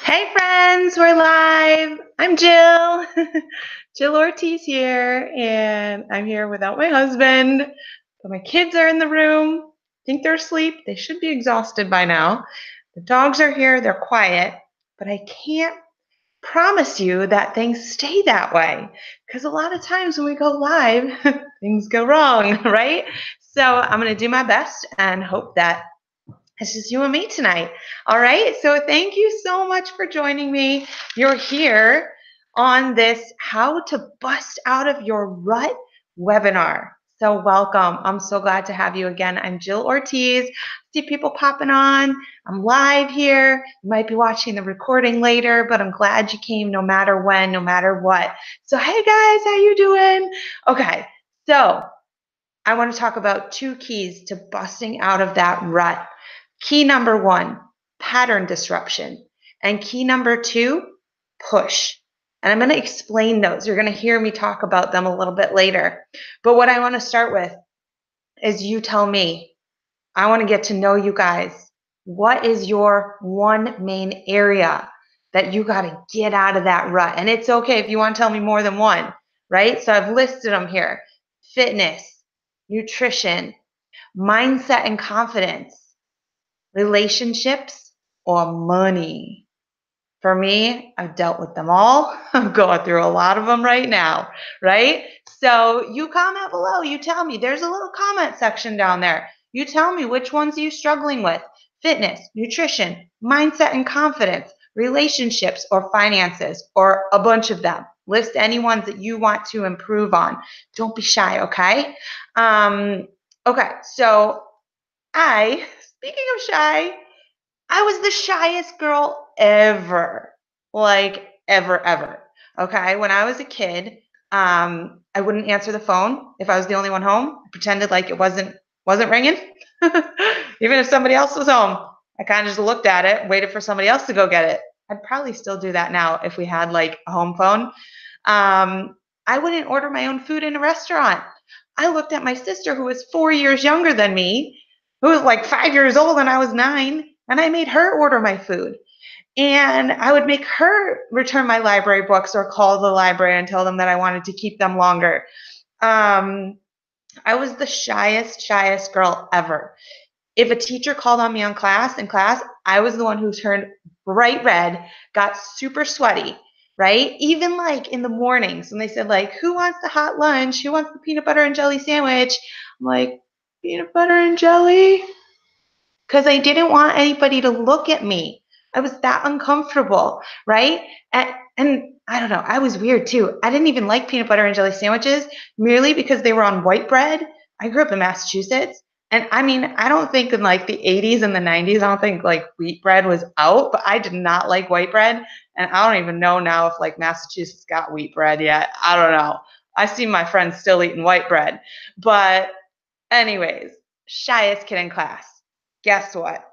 Hey friends, we're live. I'm Jill. Jill Ortiz here, and I'm here without my husband. But my kids are in the room. I think they're asleep. They should be exhausted by now. The dogs are here, they're quiet, but I can't promise you that things stay that way because a lot of times when we go live, things go wrong, right? So I'm going to do my best and hope that it's just you and me tonight. All right. So thank you so much for joining me. You're here on this How to Bust Out of Your Rut webinar. So welcome. I'm so glad to have you again. I'm Jill Ortiz. See people popping on. I'm live here. You might be watching the recording later, but I'm glad you came no matter when, no matter what. So hey guys, how you doing? Okay. So I want to talk about 2 keys to busting out of that rut. Key number 1, pattern disruption. And key number 2, push. And I'm going to explain those. You're going to hear me talk about them a little bit later. But what I want to start with is you tell me. I want to get to know you guys. What is your one main area that you got to get out of that rut? And it's okay if you want to tell me more than one, right? So I've listed them here. Fitness, nutrition, mindset and confidence, relationships, or money. For me, I've dealt with them all. I'm going through a lot of them right now, right? So you comment below. You tell me. There's a little comment section down there. You tell me which ones are you struggling with. Fitness, nutrition, mindset and confidence, relationships, or finances, or a bunch of them. List any ones that you want to improve on. Don't be shy, okay? Okay, so speaking of shy, I was the shyest girl ever. Like ever. Okay. When I was a kid, I wouldn't answer the phone if I was the only one home. I pretended like it wasn't ringing. Even if somebody else was home, I kind of just looked at it, waited for somebody else to go get it. I'd probably still do that now if we had like a home phone. I wouldn't order my own food in a restaurant. I looked at my sister who was 4 years younger than me, who was like 5 years old and I was 9, and I made her order my food. And I would make her return my library books or call the library and tell them that I wanted to keep them longer. I was the shyest girl ever. If a teacher called on me in class, I was the one who turned bright red, got super sweaty, right? Even like in the mornings when they said like, who wants the hot lunch? Who wants the peanut butter and jelly sandwich? I'm like, peanut butter and jelly? Because I didn't want anybody to look at me. I was that uncomfortable, right? And I don't know, I was weird too. I didn't even like peanut butter and jelly sandwiches merely because they were on white bread. I grew up in Massachusetts. And I mean, I don't think in like the 80s and the 90s, I don't think like wheat bread was out, but I did not like white bread. And I don't even know now if like Massachusetts got wheat bread yet. I don't know. I see my friends still eating white bread. But anyways, shyest kid in class. Guess what?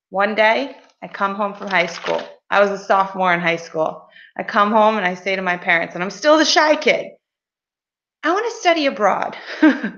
One day, I come home from high school. I was a sophomore in high school. I come home and I say to my parents, and I'm still the shy kid, I want to study abroad. I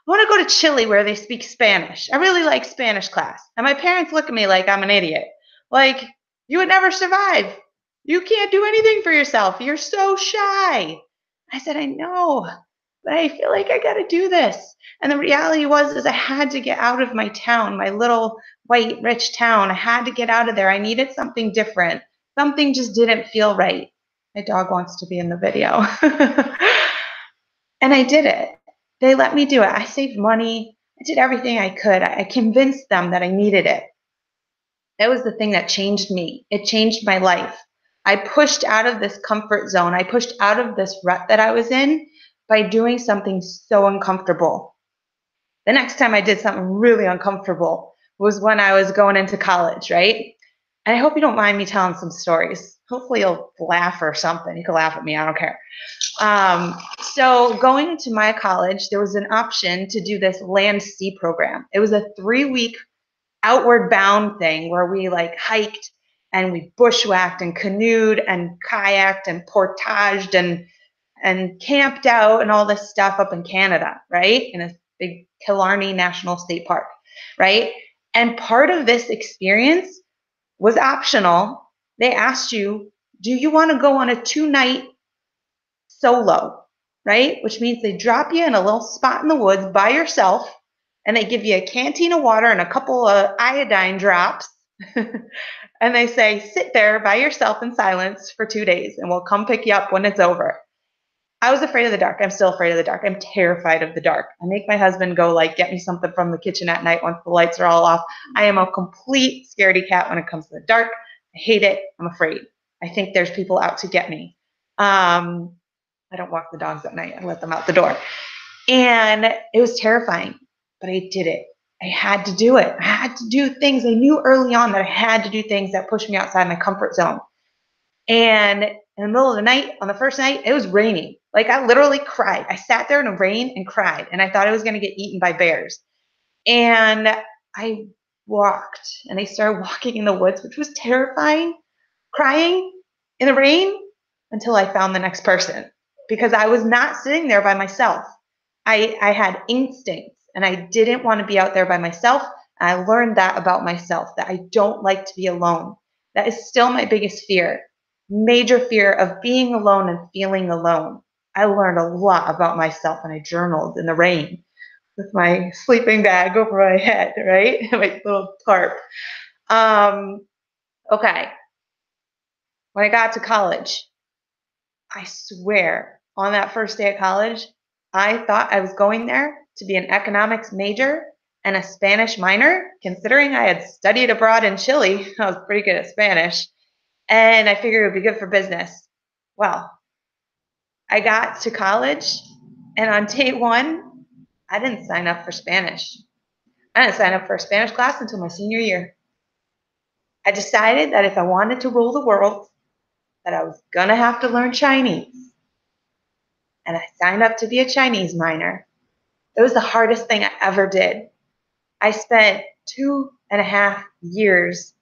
want to go to Chile where they speak Spanish. I really like Spanish class. And my parents look at me like I'm an idiot. Like, you would never survive. You can't do anything for yourself. You're so shy. I said, I know, but I feel like I got to do this. And the reality is I had to get out of my town, my little white rich town. I had to get out of there. I needed something different. Something just didn't feel right. My dog wants to be in the video. And I did it. They let me do it. I saved money. I did everything I could. I convinced them that I needed it. That was the thing that changed me. It changed my life. I pushed out of this comfort zone. I pushed out of this rut that I was in by doing something so uncomfortable. The next time I did something really uncomfortable was when I was going into college, right? And I hope you don't mind me telling some stories. Hopefully you'll laugh or something. You can laugh at me. I don't care. So going into my college, there was an option to do this land sea program. It was a 3-week outward bound thing where we like hiked and we bushwhacked and canoed and kayaked and portaged and camped out and all this stuff up in Canada, right? In a big Killarney National State Park, right? And part of this experience was optional, they asked you, do you want to go on a 2-night solo, right? Which means they drop you in a little spot in the woods by yourself, and they give you a canteen of water and a couple of iodine drops. And they say, sit there by yourself in silence for 2 days, and we'll come pick you up when it's over. I was afraid of the dark. I'm still afraid of the dark. I'm terrified of the dark. I make my husband go get me something from the kitchen at night once the lights are all off. I am a complete scaredy cat when it comes to the dark. I hate it. I'm afraid. I think there's people out to get me. I don't walk the dogs at night. I let them out the door. And it was terrifying, but I did it. I had to do it. I had to do things. I knew early on that I had to do things that pushed me outside my comfort zone. And in the middle of the night, on the first night, it was raining. I literally cried. I sat there in the rain and cried, and I thought I was going to get eaten by bears. And I walked, and I started walking in the woods, which was terrifying, crying in the rain until I found the next person, because I was not sitting there by myself. I had instincts, and I didn't want to be out there by myself. And I learned that about myself, that I don't like to be alone. That is still my biggest fear. Major fear of being alone and feeling alone. I learned a lot about myself, and I journaled in the rain with my sleeping bag over my head, right? My little tarp. Okay. When I got to college, I swear on that first day of college, I thought I was going there to be an economics major and a Spanish minor, considering I had studied abroad in Chile. I was pretty good at Spanish. And I figured it would be good for business. Well, I got to college, and on day one, I didn't sign up for Spanish. I didn't sign up for a Spanish class until my senior year. I decided that if I wanted to rule the world, that I was going to have to learn Chinese. And I signed up to be a Chinese minor. It was the hardest thing I ever did. I spent 2.5 years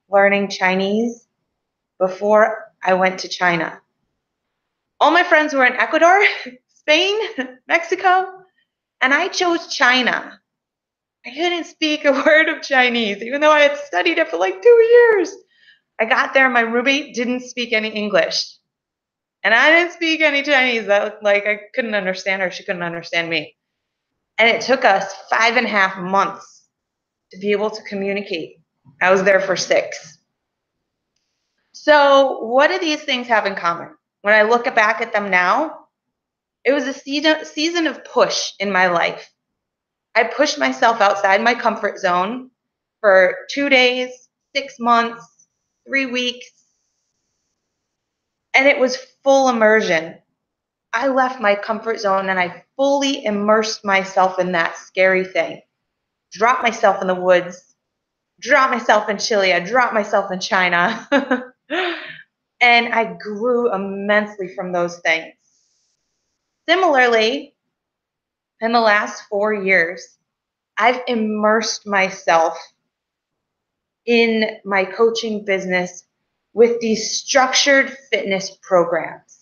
learning Chinese before I went to China. All my friends were in Ecuador, Spain, Mexico, and I chose China. I couldn't speak a word of Chinese, even though I had studied it for 2 years. I got there, my roommate didn't speak any English. And I didn't speak any Chinese. I couldn't understand her. She couldn't understand me. And it took us 5.5 months to be able to communicate. I was there for 6. So what do these things have in common? When I look back at them now, it was a season of push in my life. I pushed myself outside my comfort zone for 2 days, 6 months, 3 weeks, and it was full immersion. I left my comfort zone and I fully immersed myself in that scary thing. Dropped myself in the woods, dropped myself in Chile, I dropped myself in China. And I grew immensely from those things. Similarly, in the last 4 years, I've immersed myself in my coaching business with these structured fitness programs,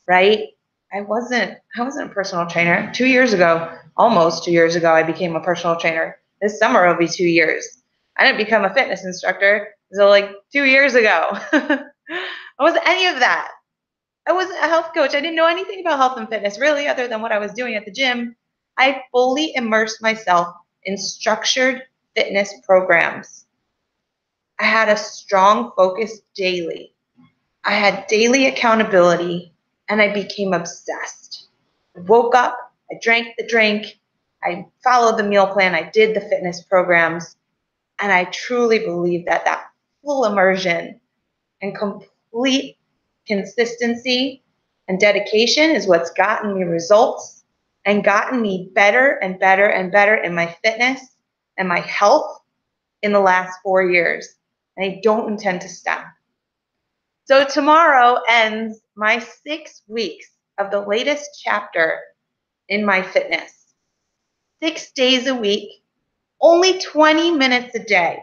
right? I wasn't a personal trainer. 2 years ago, almost 2 years ago, I became a personal trainer. This summer will be 2 years. I didn't become a fitness instructor until 2 years ago. I wasn't any of that. I wasn't a health coach. I didn't know anything about health and fitness, really, other than what I was doing at the gym. I fully immersed myself in structured fitness programs. I had a strong focus daily. I had daily accountability, and I became obsessed. I woke up, I drank the drink, I followed the meal plan, I did the fitness programs, and I truly believe that that full immersion and complete consistency and dedication is what's gotten me results and gotten me better and better and better in my fitness and my health in the last 4 years. And I don't intend to stop. So tomorrow ends my 6 weeks of the latest chapter in my fitness. 6 days a week, only 20 minutes a day.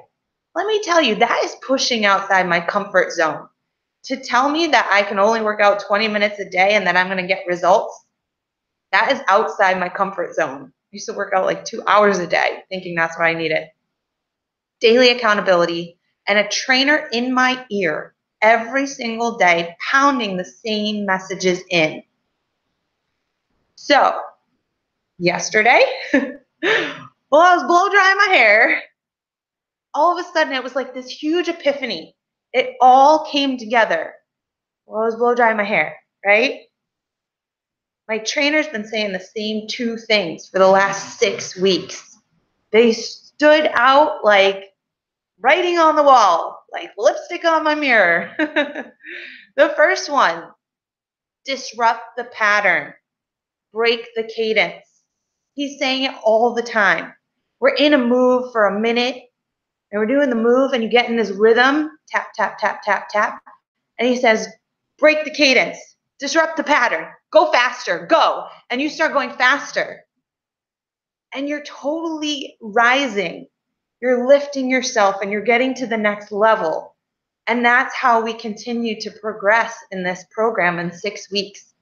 Let me tell you, that is pushing outside my comfort zone. To tell me that I can only work out 20 minutes a day and that I'm going to get results, that is outside my comfort zone. I used to work out 2 hours a day thinking that's what I needed. Daily accountability and a trainer in my ear every single day, pounding the same messages in. So, yesterday, while I was blow drying my hair, all of a sudden it was like this huge epiphany. It all came together while I was blow drying my hair, right? My trainer's been saying the same two things for the last 6 weeks. They stood out like writing on the wall, like lipstick on my mirror. The first one, disrupt the pattern, break the cadence. He's saying it all the time. We're in a move for a minute, and we're doing the move, and you get in this rhythm, tap, tap, tap, tap, tap. And he says, break the cadence, disrupt the pattern, go faster, go. And you start going faster. And you're totally rising. You're lifting yourself and you're getting to the next level. And that's how we continue to progress in this program in 6 weeks,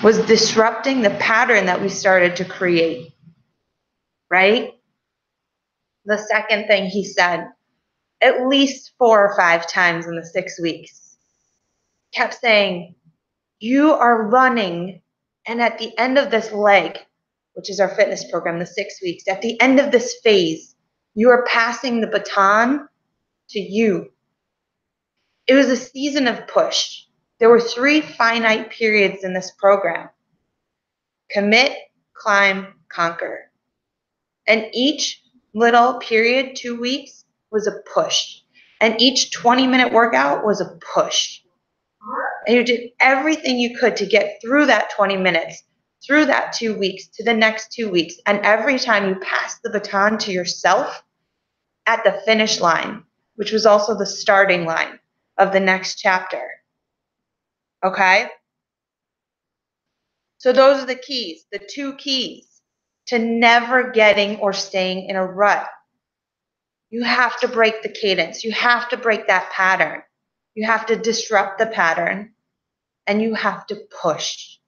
was disrupting the pattern that we started to create, right? The second thing he said, at least 4 or 5 times in the 6 weeks, kept saying, you are running, and at the end of this leg, which is our fitness program, the 6 weeks, at the end of this phase, you are passing the baton to you. It was a season of push. There were 3 finite periods in this program: commit, climb, conquer. And each little period, 2 weeks, was a push. And each 20-minute workout was a push. And you did everything you could to get through that 20 minutes, through that 2 weeks, to the next 2 weeks. And every time you passed the baton to yourself at the finish line, which was also the starting line of the next chapter. Okay? So those are the keys, the 2 keys to never getting or staying in a rut. You have to break the cadence. You have to break that pattern. You have to disrupt the pattern, and you have to push.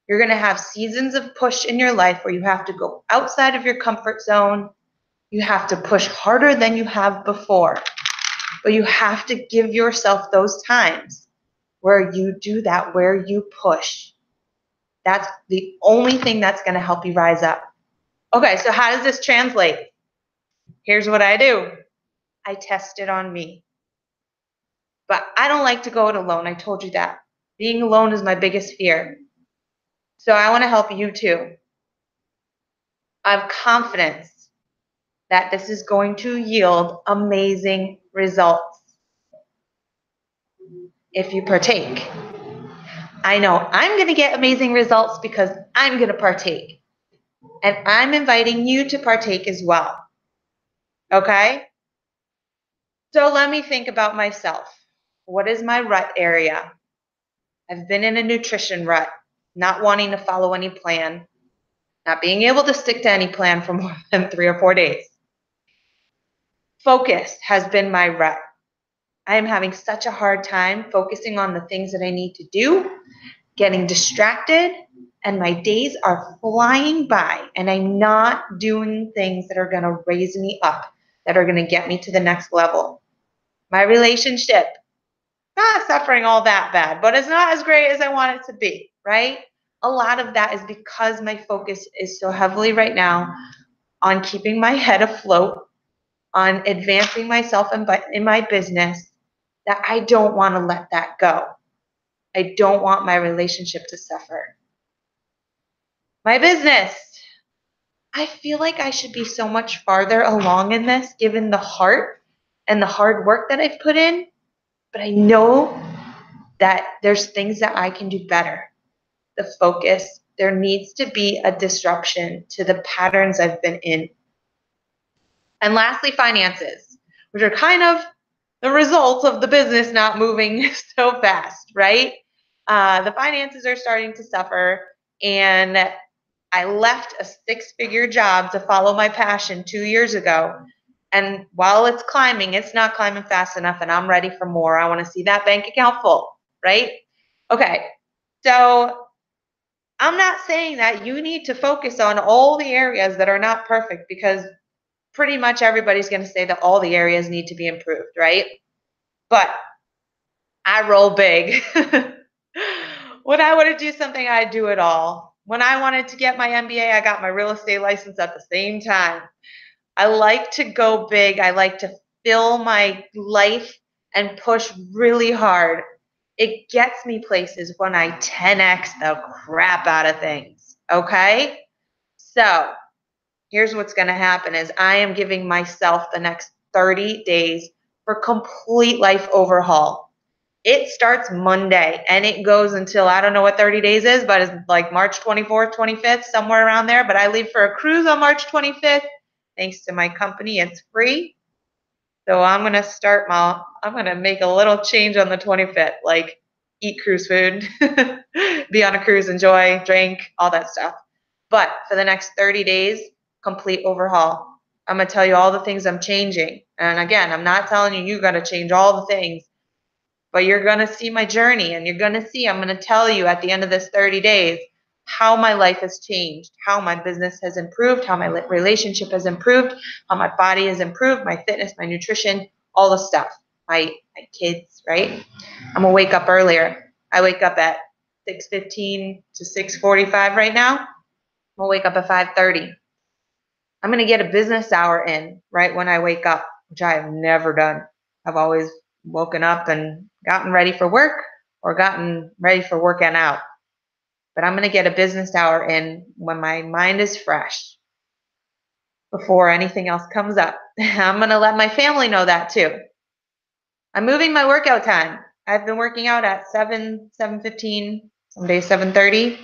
You're going to have seasons of push in your life where you have to go outside of your comfort zone. You have to push harder than you have before. But you have to give yourself those times where you do that, where you push. That's the only thing that's going to help you rise up. Okay, so how does this translate? Here's what I do. I test it on me. But I don't like to go it alone. I told you that. Being alone is my biggest fear. So I want to help you too. I have confidence that this is going to yield amazing results if you partake. I know I'm going to get amazing results because I'm going to partake. And I'm inviting you to partake as well. Okay? So let me think about myself. What is my rut area? I've been in a nutrition rut, not wanting to follow any plan, not being able to stick to any plan for more than 3 or 4 days. Focus has been my rut. I am having such a hard time focusing on the things that I need to do, getting distracted, and my days are flying by, and I'm not doing things that are going to raise me up, that are going to get me to the next level. My relationship, not suffering all that bad, but it's not as great as I want it to be, right? A lot of that is because my focus is so heavily right now on keeping my head afloat, on advancing myself in my business, that I don't want to let that go. I don't want my relationship to suffer. My business, I feel like I should be so much farther along in this, given the heart and the hard work that I've put in, but I know that there's things that I can do better. The focus, there needs to be a disruption to the patterns I've been in. And lastly, finances, which are kind of the result of the business not moving so fast, right? The finances are starting to suffer, and I left a 6-figure job to follow my passion 2 years ago. And while it's climbing, it's not climbing fast enough, and I'm ready for more. I want to see that bank account full, right? Okay, so I'm not saying that you need to focus on all the areas that are not perfect, because pretty much everybody's going to say that all the areas need to be improved, right? But I roll big. When I want to do something, I do it all. When I wanted to get my MBA, I got my real estate license at the same time. I like to go big. I like to fill my life and push really hard. It gets me places when I 10x the crap out of things. Okay? So, here's what's going to happen is I am giving myself the next 30 days for complete life overhaul. It starts Monday and it goes until I don't know what 30 days is, but it's like March 24th, 25th, somewhere around there. But I leave for a cruise on March 25th. Thanks to my company, it's free. So I'm going to make a little change on the 25th, like eat cruise food, be on a cruise, enjoy, drink, all that stuff. But for the next 30 days, complete overhaul. I'm going to tell you all the things I'm changing. And again, I'm not telling you got to change all the things, but you're going to see my journey and you're going to see, I'm going to tell you at the end of this 30 days how my life has changed, how my business has improved, how my relationship has improved, how my body has improved, my fitness, my nutrition, all the stuff. My kids, right? I'm going to wake up earlier. I wake up at 6:15 to 6:45 right now. I'm going to wake up at 5:30. I'm going to get a business hour in right when I wake up, which I have never done. I've always woken up and gotten ready for work or gotten ready for working out. But I'm going to get a business hour in when my mind is fresh before anything else comes up. I'm going to let my family know that too. I'm moving my workout time. I've been working out at 7:15, some days 7:30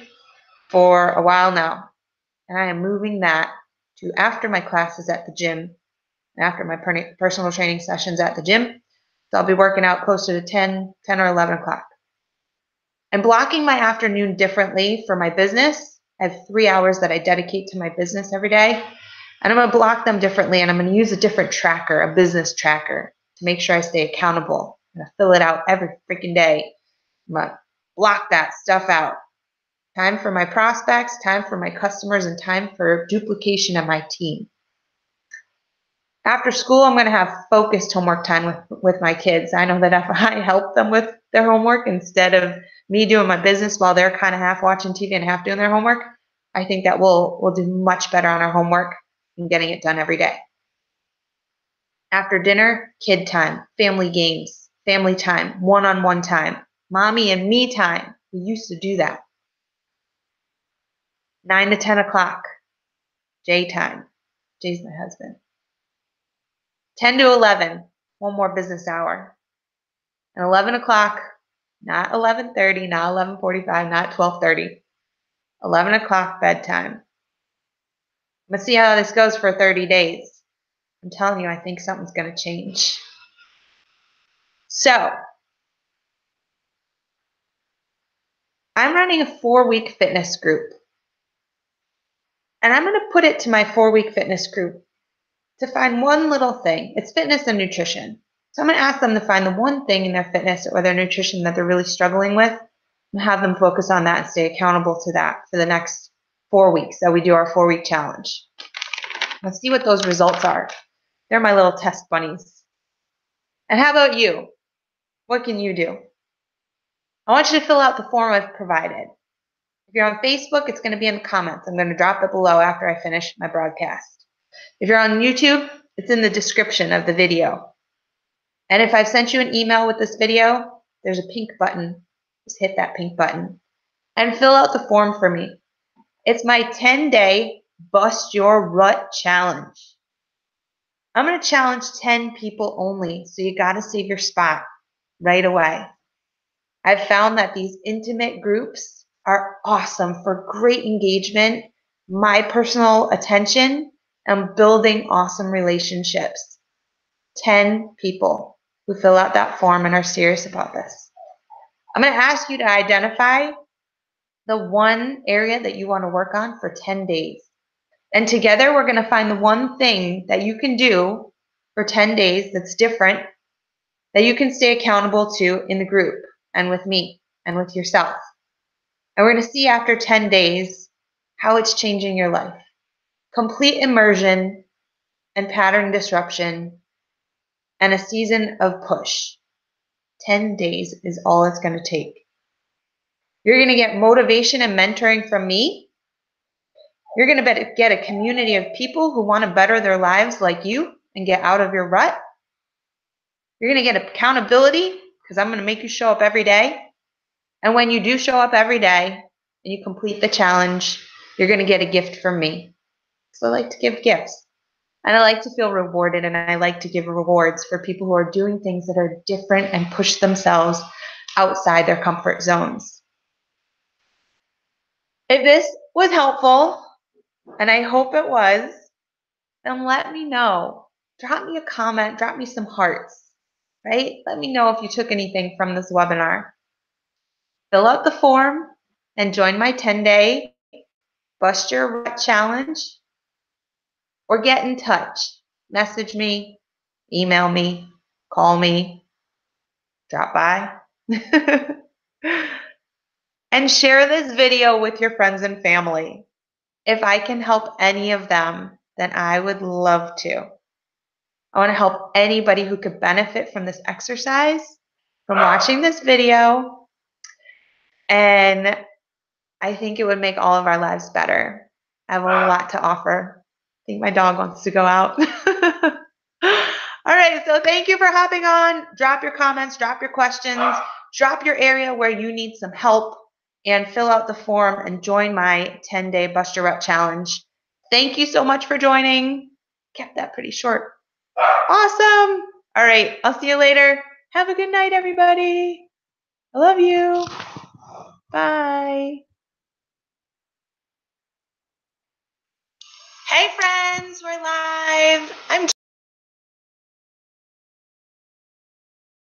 for a while now. And I am moving that to after my classes at the gym, after my personal training sessions at the gym. So I'll be working out closer to 10 or 11 o'clock. I'm blocking my afternoon differently for my business. I have 3 hours that I dedicate to my business every day. And I'm going to block them differently, and I'm going to use a different tracker, a business tracker, to make sure I stay accountable. I'm going to fill it out every freaking day. I'm going to block that stuff out. Time for my prospects, time for my customers, and time for duplication of my team. After school, I'm going to have focused homework time with my kids. I know that if I help them with their homework instead of me doing my business while they're kind of half watching TV and half doing their homework, I think that we'll do much better on our homework and getting it done every day. After dinner, kid time, family games, family time, one-on-one time, mommy and me time. We used to do that. 9 to 10 o'clock, Jay time. Jay's my husband. 10 to 11, one more business hour. And 11 o'clock, not 11:30, not 11:45, not 12:30. 11 o'clock bedtime. Let's see how this goes for 30 days. I'm telling you, I think something's going to change. So, I'm running a 4-week fitness group. And I'm going to put it to my 4-week fitness group to find one little thing. It's fitness and nutrition. So I'm going to ask them to find the one thing in their fitness or their nutrition that they're really struggling with and have them focus on that and stay accountable to that for the next 4 weeks that we do our 4-week challenge. Let's see what those results are. They're my little test bunnies. And how about you? What can you do? I want you to fill out the form I've provided. If you're on Facebook, it's going to be in the comments. I'm going to drop it below after I finish my broadcast. If you're on YouTube, it's in the description of the video. And if I've sent you an email with this video, there's a pink button. Just hit that pink button and fill out the form for me. It's my 10-day Bust Your Rut Challenge. I'm going to challenge 10 people only, so you got to save your spot right away. I've found that these intimate groups are awesome for great engagement, my personal attention, and building awesome relationships. 10 people who fill out that form and are serious about this. I'm going to ask you to identify the one area that you want to work on for 10 days. And together we're going to find the one thing that you can do for 10 days that's different, that you can stay accountable to in the group and with me and with yourself. And we're going to see after 10 days how it's changing your life. Complete immersion and pattern disruption and a season of push. 10 days is all it's going to take. You're going to get motivation and mentoring from me. You're going to get a community of people who want to better their lives like you and get out of your rut. You're going to get accountability because I'm going to make you show up every day. And when you do show up every day and you complete the challenge, you're going to get a gift from me. So I like to give gifts. And I like to feel rewarded, and I like to give rewards for people who are doing things that are different and push themselves outside their comfort zones. If this was helpful, and I hope it was, then let me know. Drop me a comment, drop me some hearts, right? Let me know if you took anything from this webinar. Fill out the form and join my 10-day Bust Your Rut Challenge, or get in touch. Message me, email me, call me, drop by. And share this video with your friends and family. If I can help any of them, then I would love to. I want to help anybody who could benefit from this exercise, from watching this video, and I think it would make all of our lives better. I have a lot to offer. I think my dog wants to go out. All right, so thank you for hopping on. Drop your comments, drop your questions, drop your area where you need some help, and fill out the form and join my 10-day Bust Your Rut Challenge. Thank you so much for joining. Kept that pretty short. Awesome. All right, I'll see you later. Have a good night, everybody. I love you. Bye. Hey friends, we're live. I'm